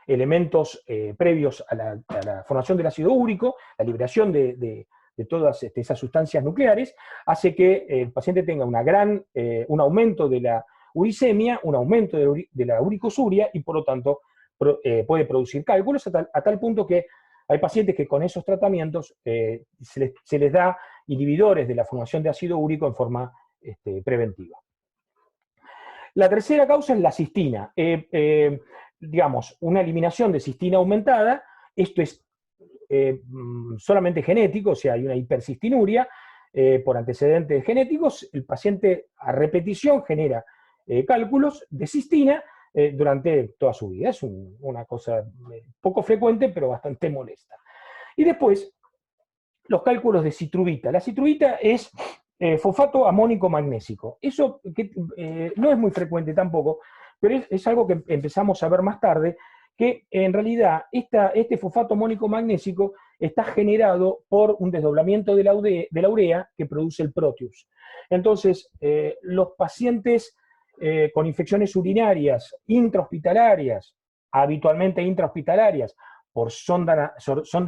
elementos previos a la formación del ácido úrico, la liberación de todas esas sustancias nucleares, hace que el paciente tenga un aumento de la uricemia, un aumento de la uricosuria y por lo tanto puede producir cálculos a tal punto que hay pacientes que con esos tratamientos se les da inhibidores de la formación de ácido úrico en forma preventiva. La tercera causa es la cistina. Digamos, una eliminación de cistina aumentada, esto es solamente genético, o sea, hay una hipercistinuria por antecedentes genéticos, el paciente a repetición genera cálculos de cistina durante toda su vida. Es una cosa poco frecuente, pero bastante molesta. Y después, los cálculos de citruvita. La citruvita es fosfato amónico magnésico. Eso no es muy frecuente tampoco, pero es algo que empezamos a ver más tarde, que en realidad este fosfato amónico magnésico está generado por un desdoblamiento de la urea que produce el Proteus. Entonces, los pacientes con infecciones urinarias intrahospitalarias, habitualmente intrahospitalarias, por sonda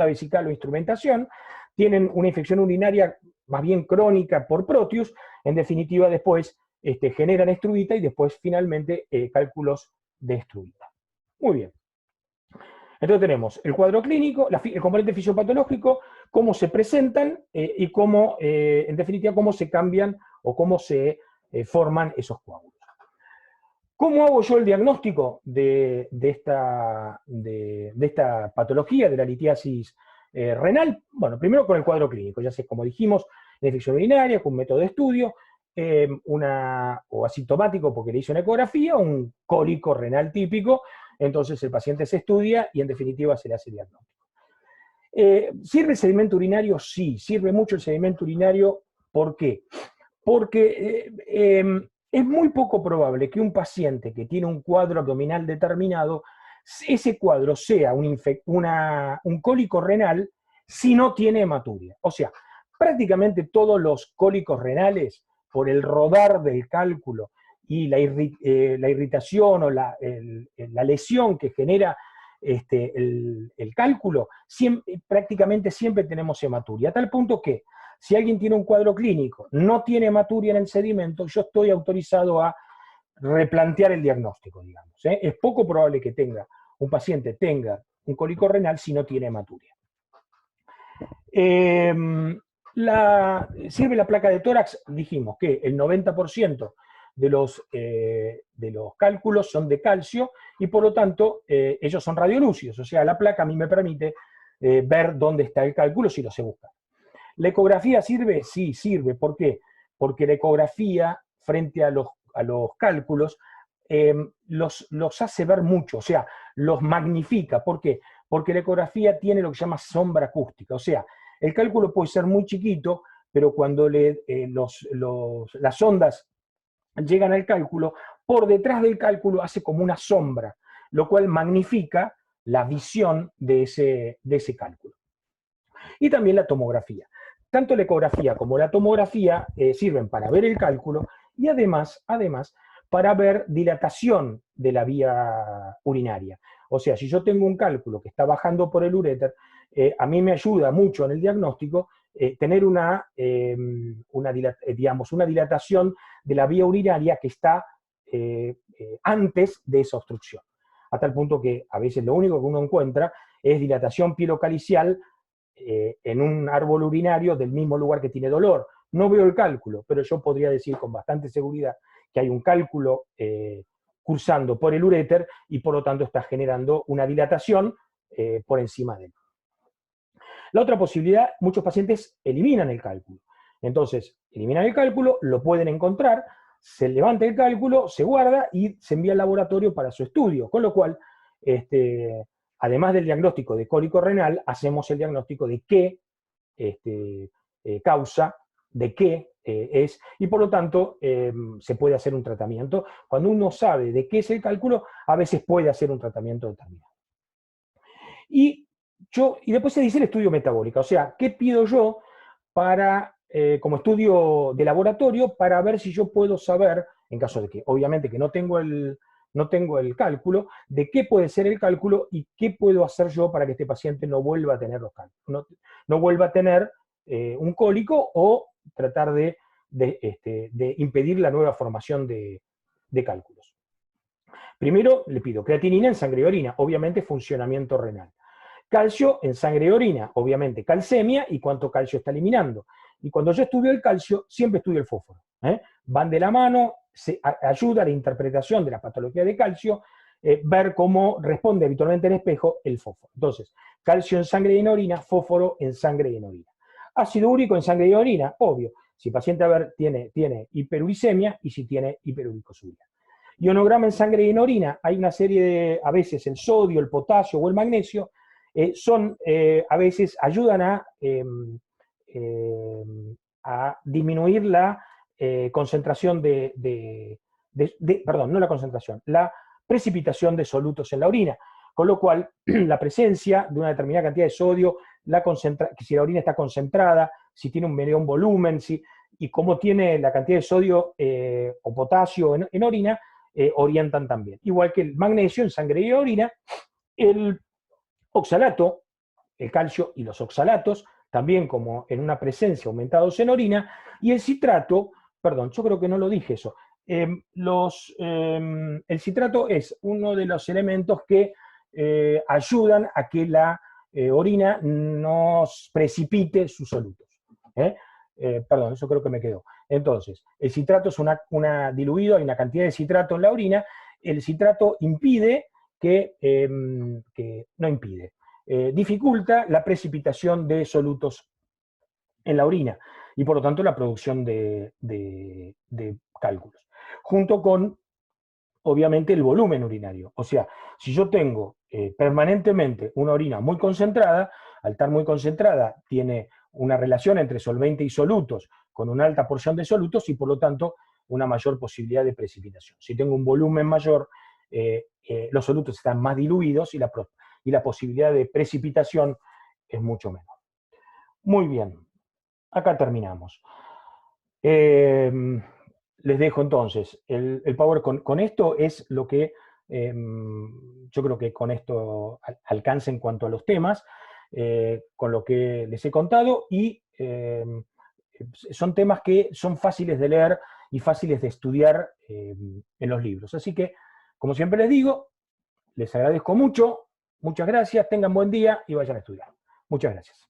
vesical o instrumentación, tienen una infección urinaria más bien crónica por Proteus, en definitiva después generan estruvita y después finalmente cálculos de estruvita. Muy bien. Entonces tenemos el cuadro clínico, el componente fisiopatológico, cómo se presentan y cómo, en definitiva, cómo se cambian o cómo se forman esos coágulos. ¿Cómo hago yo el diagnóstico de esta patología, de la litiasis renal? Bueno, primero con el cuadro clínico. Ya sé, como dijimos, infección urinaria, con un método de estudio, o asintomático porque le hizo una ecografía, un cólico renal típico, entonces el paciente se estudia y en definitiva se le hace diagnóstico. ¿Sirve el sedimento urinario? Sí, sirve mucho el sedimento urinario. ¿Por qué? Porque es muy poco probable que un paciente que tiene un cuadro abdominal determinado, ese cuadro sea un cólico renal si no tiene hematuria. O sea, prácticamente todos los cólicos renales, por el rodar del cálculo y la irritación o la lesión que genera el cálculo, prácticamente siempre tenemos hematuria, a tal punto que si alguien tiene un cuadro clínico, no tiene hematuria en el sedimento, yo estoy autorizado a replantear el diagnóstico, digamos. Es poco probable que un paciente tenga un cólico renal si no tiene hematuria. ¿Sirve la placa de tórax? Dijimos que el 90% de los cálculos son de calcio y por lo tanto ellos son radiolúcidos, o sea, la placa a mí me permite ver dónde está el cálculo si lo sé buscar. ¿La ecografía sirve? Sí, sirve. ¿Por qué? Porque la ecografía frente a los cálculos los hace ver mucho, o sea, los magnifica. ¿Por qué? Porque la ecografía tiene lo que se llama sombra acústica, o sea, el cálculo puede ser muy chiquito, pero cuando las ondas llegan al cálculo, por detrás del cálculo hace como una sombra, lo cual magnifica la visión de ese cálculo. Y también la tomografía. Tanto la ecografía como la tomografía sirven para ver el cálculo y además para ver dilatación de la vía urinaria. O sea, si yo tengo un cálculo que está bajando por el uréter, a mí me ayuda mucho en el diagnóstico tener una dilatación de la vía urinaria que está antes de esa obstrucción. A tal punto que a veces lo único que uno encuentra es dilatación pielocalicial en un árbol urinario del mismo lugar que tiene dolor. No veo el cálculo, pero yo podría decir con bastante seguridad que hay un cálculo cursando por el uréter y por lo tanto está generando una dilatación por encima de él. La otra posibilidad, muchos pacientes eliminan el cálculo. Entonces, eliminan el cálculo, lo pueden encontrar, se levanta el cálculo, se guarda y se envía al laboratorio para su estudio. Con lo cual, además del diagnóstico de cólico renal, hacemos el diagnóstico de qué causa, de qué es, y por lo tanto se puede hacer un tratamiento. Cuando uno sabe de qué es el cálculo, a veces puede hacer un tratamiento determinado. Y después se dice el estudio metabólico, o sea, ¿qué pido yo como estudio de laboratorio para ver si yo puedo saber, en caso de que obviamente que no tengo el cálculo, de qué puede ser el cálculo y qué puedo hacer yo para que este paciente no vuelva a tener los cálculos, no vuelva a tener un cólico o tratar de impedir la nueva formación de cálculos. Primero le pido creatinina en sangre y orina, obviamente funcionamiento renal. Calcio en sangre y orina, obviamente calcemia y cuánto calcio está eliminando. Y cuando yo estudio el calcio, siempre estudio el fósforo. Van de la mano, ayuda a la interpretación de la patología de calcio, ver cómo responde habitualmente el espejo el fósforo. Entonces, calcio en sangre y en orina, fósforo en sangre y en orina. Ácido úrico en sangre y orina, obvio. Si el paciente tiene hiperuricemia y si tiene hiperuricosúria. Ionograma en sangre y en orina, hay una serie de, a veces el sodio, el potasio o el magnesio, a veces ayudan a disminuir la concentración perdón, no la concentración, la precipitación de solutos en la orina, con lo cual la presencia de una determinada cantidad de sodio, si la orina está concentrada, si tiene un menor volumen, y cómo tiene la cantidad de sodio o potasio en orina, orientan también. Igual que el magnesio en sangre y orina, el oxalato, el calcio y los oxalatos, también como en una presencia aumentados en orina, y el citrato, perdón, yo creo que no lo dije eso, el citrato es uno de los elementos que ayudan a que la orina no precipite sus solutos. Perdón, eso creo que me quedó. Entonces, el citrato es diluido, hay una cantidad de citrato en la orina, el citrato impide dificulta la precipitación de solutos en la orina. y por lo tanto la producción de cálculos. Junto con, obviamente, el volumen urinario. O sea, si yo tengo permanentemente una orina muy concentrada, al estar muy concentrada tiene una relación entre solvente y solutos, con una alta porción de solutos y por lo tanto una mayor posibilidad de precipitación. Si tengo un volumen mayor, los solutos están más diluidos y la posibilidad de precipitación es mucho menor. Muy bien, acá terminamos. Les dejo entonces, el PowerPoint con esto es lo que yo creo que con esto alcanza en cuanto a los temas, con lo que les he contado, y son temas que son fáciles de leer y fáciles de estudiar en los libros. Así que, como siempre les digo, les agradezco mucho, muchas gracias, tengan buen día y vayan a estudiar. Muchas gracias.